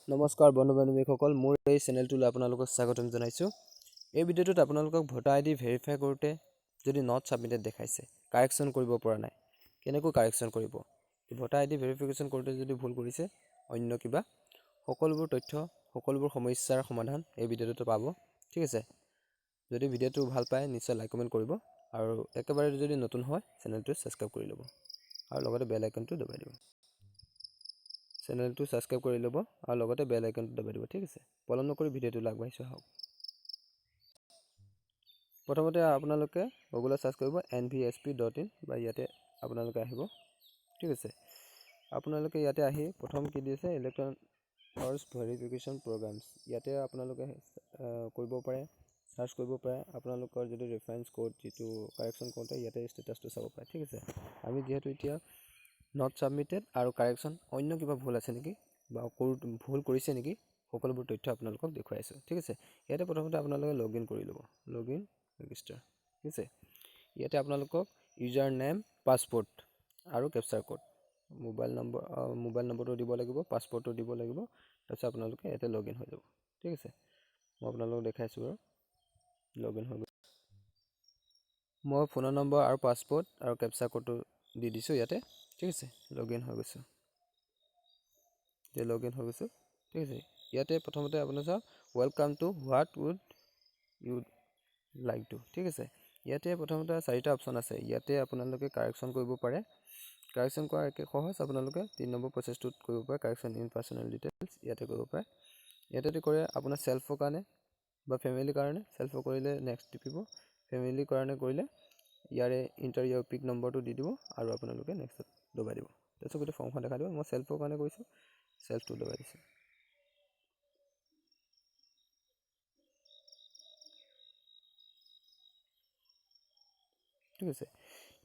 নমস্কাৰ বন্ধু-বান্ধৱীসকল, মোৰ এই চেনেলটোলৈ আপোনালোকক স্বাগতম জনাইছোঁ। এই ভিডিঅ'টোত আপোনালোকক ভোটাৰ আইডি ভেৰিফাই কৰোঁতে যদি নট ছাবমিটেড দেখাইছে, কাৰেকশ্যন কৰিব পৰা নাই, কেনেকৈ কাৰেকশ্যন কৰিব? ভোটাৰ আইডি ভেৰিফিকেশ্যন কৰোঁতে যদি ভুল কৰিছে, অন্য কিবা, সকলোবোৰ তথ্য, সকলোবোৰ সমস্যাৰ সমাধান এই ভিডিঅ'টোতে পাব। ঠিক আছে, যদি ভিডিঅ'টো ভাল পায় নিশ্চয় লাইক কমেণ্ট কৰিব, আৰু একেবাৰে যদি নতুন হয় চেনেলটো ছাবস্ক্ৰাইব কৰি ল'ব, আৰু লগতে বেল আইকনটো দবাই দিব। চেনেলটো ছাবস্ক্ৰাইব কৰি ল'ব আৰু লগতে বেল আইকনটো দবাই দিব। ঠিক আছে, পলম নকৰি ভিডিঅ'টো আগবাঢ়িছোঁ আহক। প্ৰথমতে আপোনালোকে গুগলত ছাৰ্চ কৰিব nvsp.in বা ইয়াতে আপোনালোকে আহিব। ঠিক আছে, আপোনালোকে ইয়াতে আহি প্ৰথম কি দিছে ইলেক্ট্ৰনিক ভেৰিফিকেশ্যন প্ৰগ্ৰামছ, ইয়াতে আপোনালোকে কৰিব পাৰে, ছাৰ্চ কৰিব পাৰে। আপোনালোকৰ যদি ৰেফাৰেঞ্চ কোড যিটো কাৰেকশ্যন কৰোঁতে ইয়াতে ষ্টেটাছটো চাব পাৰে। ঠিক আছে, আমি যিহেতু এতিয়া নট ছাবমিটেড আৰু কাৰেকশ্যন অন্য কিবা ভুল আছে নেকি বা ভুল কৰিছে নেকি, সকলোবোৰ তথ্য আপোনালোকক দেখুৱাই আছোঁ। ঠিক আছে, ইয়াতে প্ৰথমতে আপোনালোকে লগ ইন কৰি ল'ব, লগ ইন ৰেজিষ্টাৰ। ঠিক আছে, ইয়াতে আপোনালোকক ইউজাৰ নেম, পাছপোৰ্ট আৰু কেপচাৰ কোড, মোবাইল নম্বৰটো দিব লাগিব, পাছপোৰ্টটো দিব লাগিব। তাৰপিছত আপোনালোকে ইয়াতে লগ ইন হৈ যাব। ঠিক আছে, মই আপোনালোকক দেখাইছোঁ বাৰু লগ ইন হৈ গ'ল। মই ফোনৰ নম্বৰ আৰু পাছপোৰ্ট আৰু কেপচাৰ কোডটো দি দিছোঁ ইয়াতে। ঠিক আছে, লগ ইন হৈ গৈছোঁ, এতিয়া লগ ইন হৈ গৈছোঁ। ঠিক আছে, ইয়াতে প্ৰথমতে আপোনাৰ চাওক welcome to what would you like to. ঠিক আছে, ইয়াতে প্ৰথমতে 4টা অপশ্যন আছে, ইয়াতে আপোনালোকে কাৰেকশ্যন কৰিব পাৰে। কাৰেকশ্যন কৰা একে সহজ, আপোনালোকে 3 নম্বৰ প্ৰচেছটোত কৰিব পাৰে, কাৰেকশ্যন ইন পাৰ্চনেল ডিটেইলছ ইয়াতে কৰিব পাৰে। ইয়াতে কৰে আপোনাৰ চেল্ফৰ কাৰণে বা ফেমিলিৰ কাৰণে, চেল্ফৰ কৰিলে নেক্সট টিপিব, ফেমিলিৰ কাৰণে কৰিলে ইয়াৰে ইণ্টাৰ ইয়াৰ পিক নম্বৰটো দি দিব আৰু আপোনালোকে নেক্সটত দবাই দিব। তাৰপিছত গোটেই ফৰ্মখন দেখাই দিব। মই চেল্ফৰ কাৰণে কৰিছোঁ, চেল্ফটো দবাই দিছোঁ। ঠিক আছে,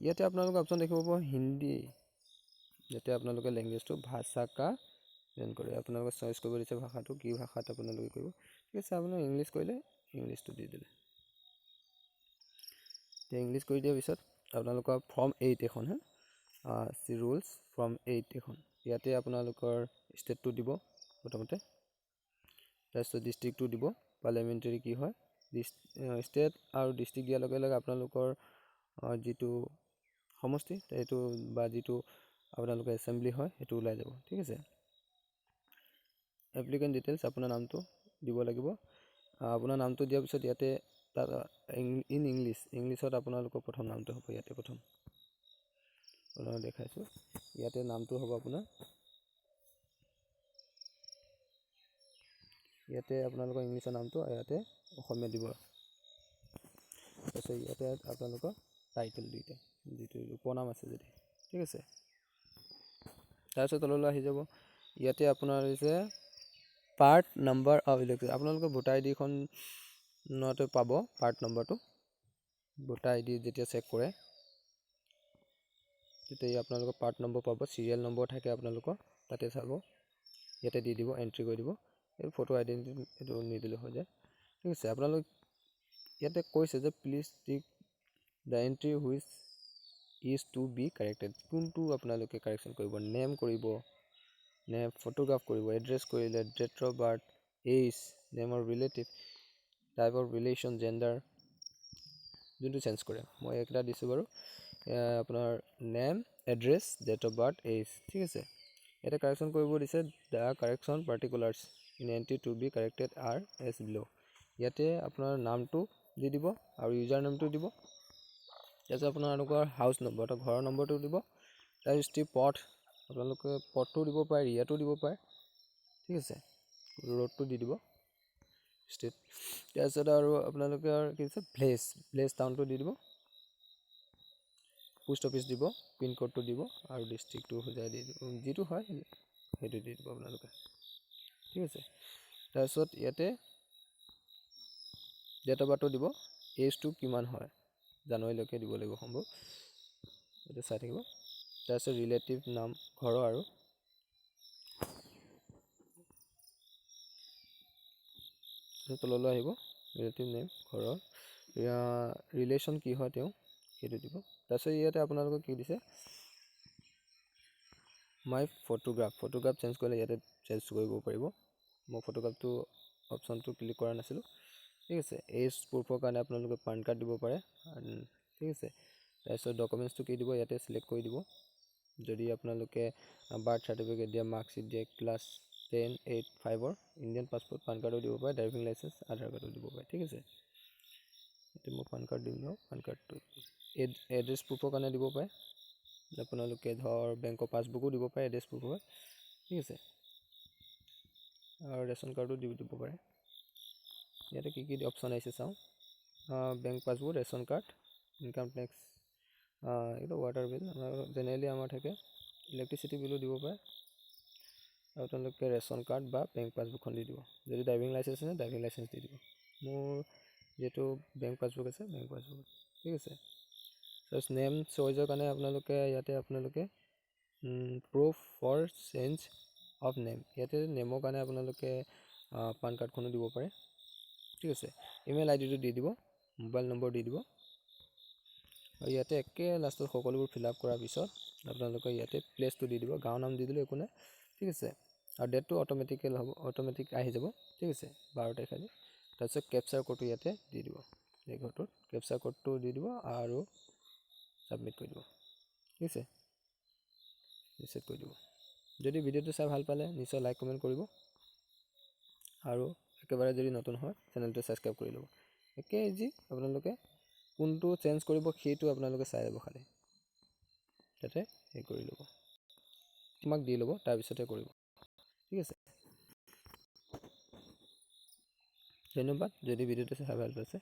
ইয়াতে আপোনালোকে অপশ্যন দেখিব পাব হিন্দী, ইয়াতে আপোনালোকে লেংগুৱেজটো ভাষা কা জেন কৰে, আপোনালোকে চইচ কৰিব দিছে ভাষাটো, কি ভাষাত আপোনালোকে কৰিব। ঠিক আছে, আপোনালোকে ইংলিছ কৰিলে ইংলিছটো দি দিলে। ইংলিছ কৰি দিয়াৰ পিছত আপোনালোকৰ ফৰ্ম 8 এখন ৰুলছ ফৰ্ম 8 এখন, ইয়াতে আপোনালোকৰ ষ্টেটটো দিব প্ৰথমতে, তাৰপিছত ডিষ্ট্ৰিক্টটো দিব, পাৰ্লিয়ামেণ্টাৰী কি হয়, ষ্টেট আৰু ডিষ্ট্ৰিক্ট দিয়াৰ লগে লগে আপোনালোকৰ যিটো সমষ্টি সেইটো বা যিটো আপোনালোকৰ এছেম্বলি হয় সেইটো ওলাই যাব। ঠিক আছে, এপ্লিকেণ্ট ডিটেইলছ আপোনাৰ নামটো দিব লাগিব। আপোনাৰ নামটো দিয়াৰ পিছত ইয়াতে তাত ইন ইংলিছত আপোনালোকৰ প্ৰথম নামটো হ'ব, ইয়াতে প্ৰথম আপোনালোকক দেখাইছোঁ, ইয়াতে নামটো হ'ব আপোনাৰ, ইয়াতে আপোনালোকৰ ইংলিছৰ নামটো, ইয়াতে অসমীয়া দিব। তাৰপিছত ইয়াতে আপোনালোকৰ টাইটেল দুইটা, যিটো উপনাম আছে যদি। ঠিক আছে, তাৰপিছত তললৈ আহি যাব, ইয়াতে আপোনাৰ হৈছে পাৰ্ট নাম্বাৰ অফ ইলেক্ট্ৰিক, আপোনালোকে ভোটাৰ আইডিখনতে পাব পাৰ্ট নম্বৰটো। ভোটাৰ আইডি যেতিয়া চেক কৰে তেতিয়া আপোনালোকৰ পাৰ্ট নম্বৰ পাব, চিৰিয়েল নম্বৰ থাকে আপোনালোকৰ তাতে চাব, ইয়াতে দি দিব, এণ্ট্ৰি কৰি দিব। এই ফটো আইডেণ্টিটি এইটো নিদিলে হৈ যায়। ঠিক আছে, আপোনালোক ইয়াতে কৈছে যে please tick the entry which is to be corrected, কোনটো আপোনালোকে কাৰেকশ্যন কৰিব, নেম কৰিব নে ফটোগ্ৰাফ কৰিব, এড্ৰেছ কৰিলে date of birth, age, name of relative, type of relation, gender, যোনটো চেঞ্জ কৰে। মই এইকেইটা দিছোঁ বাৰু, আপোনাৰ name, address, date of birth, age. ঠিক আছে, ইয়াতে কাৰেকশ্যন কৰিব দিছে, the correction particulars in entry to be corrected আৰ এছ বিল', ইয়াতে আপোনাৰ নামটো দি দিব আৰু ইউজাৰ নেমটো দিব। তাৰপিছত আপোনালোকৰ হাউচ নম্বৰ, ঘৰৰ নম্বৰটো দিব। তাৰপিছত ষ্ট্ৰীট পথ, আপোনালোকে পথটো দিব পাৰে, এৰিয়াটো দিব পাৰে। ঠিক আছে, ৰোডটো দি দিব ষ্টেট। তাৰপিছত আৰু আপোনালোকে আৰু কি দিছে ভিলেজ টাউনটো দি দিব, পোষ্ট অফিচ দিব, পিনক'ডটো দিব আৰু ডিষ্ট্ৰিক্টটো সজাই দি দিব, যিটো হয় সেইটো দি দিব আপোনালোকে। ঠিক আছে, তাৰপিছত ইয়াতে ডেট অফ বাৰ্থটো দিব, এইজটো কিমান হয় জানুৱাৰীলৈকে দিব লাগিব সম্ভৱ, এইটো চাই থাকিব। তাৰপিছত ৰিলেটিভ নাম ঘৰৰ, আৰু তললৈ আহিব ৰিলেটিভ নেম ঘৰৰ, ৰিলেশ্যন কি হয় তেওঁ সেইটো দিব। তাৰপিছত ইয়াতে আপোনালোকক কি দিছে, মাই ফটোগ্ৰাফ চেঞ্জ কৰিলে ইয়াতে চেঞ্জ কৰিব পাৰিব। মই ফটোগ্ৰাফটো অপশ্যনটো ক্লিক কৰা নাছিলোঁ। ঠিক আছে, এজ প্ৰুফৰ কাৰণে আপোনালোকে পান কাৰ্ড দিব পাৰে। ঠিক আছে, তাৰপিছত ডকুমেণ্টছটো কি দিব, ইয়াতে চিলেক্ট কৰি দিব। যদি আপোনালোকে বাৰ্থ চাৰ্টিফিকেট দিয়ে, মাৰ্কশ্বিট দিয়ে, ক্লাছ 10, 8, 5 ইণ্ডিয়ান পাছপৰ্ট, পান কাৰ্ডো দিব পাৰে, ড্ৰাইভিং লাইচেঞ্চ, আধাৰ কাৰ্ডো দিব পাৰে। ঠিক আছে, এতিয়া মই পান কাৰ্ড দিম ন, পান কাৰ্ডটো এড্ৰেছ প্ৰুফৰ কাৰণে দিব পাৰে। আপোনালোকে ধৰ বেংকৰ পাছবুকো দিব পাৰে এড্ৰেছ প্ৰুফ হয়। ঠিক আছে, আৰু ৰেচন কাৰ্ডো দিব পাৰে। ইয়াতে কি কি অপশ্যন আহিছে চাওঁ। Bank passbook, ration card, income tax, এইটো ৱাটাৰ বিল, জেনেৰেলি আমাৰ থাকে, ইলেক্ট্ৰিচিটি বিলো দিব পাৰে। আৰু তেওঁলোকে ৰেচন কাৰ্ড বা বেংক পাছবুকখন দি দিব। যদি ড্ৰাইভিং লাইচেঞ্চ আছে, ড্ৰাইভিং লাইচেঞ্চ দি দিব। মোৰ যিহেতু বেংক পাছবুক আছে, বেংক পাছবুক। ঠিক আছে, তাৰপিছত নেম চইজৰ কাৰণে আপোনালোকে proof for change of name, ইয়াতে নেমৰ কাৰণে আপোনালোকে পান কাৰ্ডখনো দিব পাৰে। ঠিক আছে, ইমেইল আইডিটো দি দিব, মোবাইল নম্বৰ দি দিব। আৰু ইয়াতে একে লাষ্টত সকলোবোৰ ফিল আপ কৰাৰ পিছত আপোনালোকে ইয়াতে প্লেচটো দি দিব, গাঁৱৰ নাম দি দিলে একো নাই। ঠিক আছে, আৰু ডেটটো অট'মেটিক আহি যাব। ঠিক আছে, 12 তাৰিখ আজি। তাৰপিছত কেপচাৰ কোডটো ইয়াতে দি দিব, এই ঘৰটোত কেপচাৰ কোডটো দি দিব আৰু ছাবমিট কৰি দিব। ঠিক আছে, ৰিচেট কৰি দিব। যদি ভিডিঅ'টো চাই ভাল পালে নিশ্চয় লাইক কমেণ্ট কৰিব, আৰু একেবাৰে যদি নতুন হয় চেনেলটো ছাবস্ক্ৰাইব কৰি ল'ব। একে ইজি, আপোনালোকে কোনটো চেঞ্জ কৰিব সেইটো আপোনালোকে চাই ল'ব, খালি তাতে হেৰি কৰি ল'ব, তোমাক দি ল'ব, তাৰপিছতে কৰিব। ঠিক আছে, ধন্যবাদ। যদি ভিডিঅ'টো চাই ভাল পাইছে।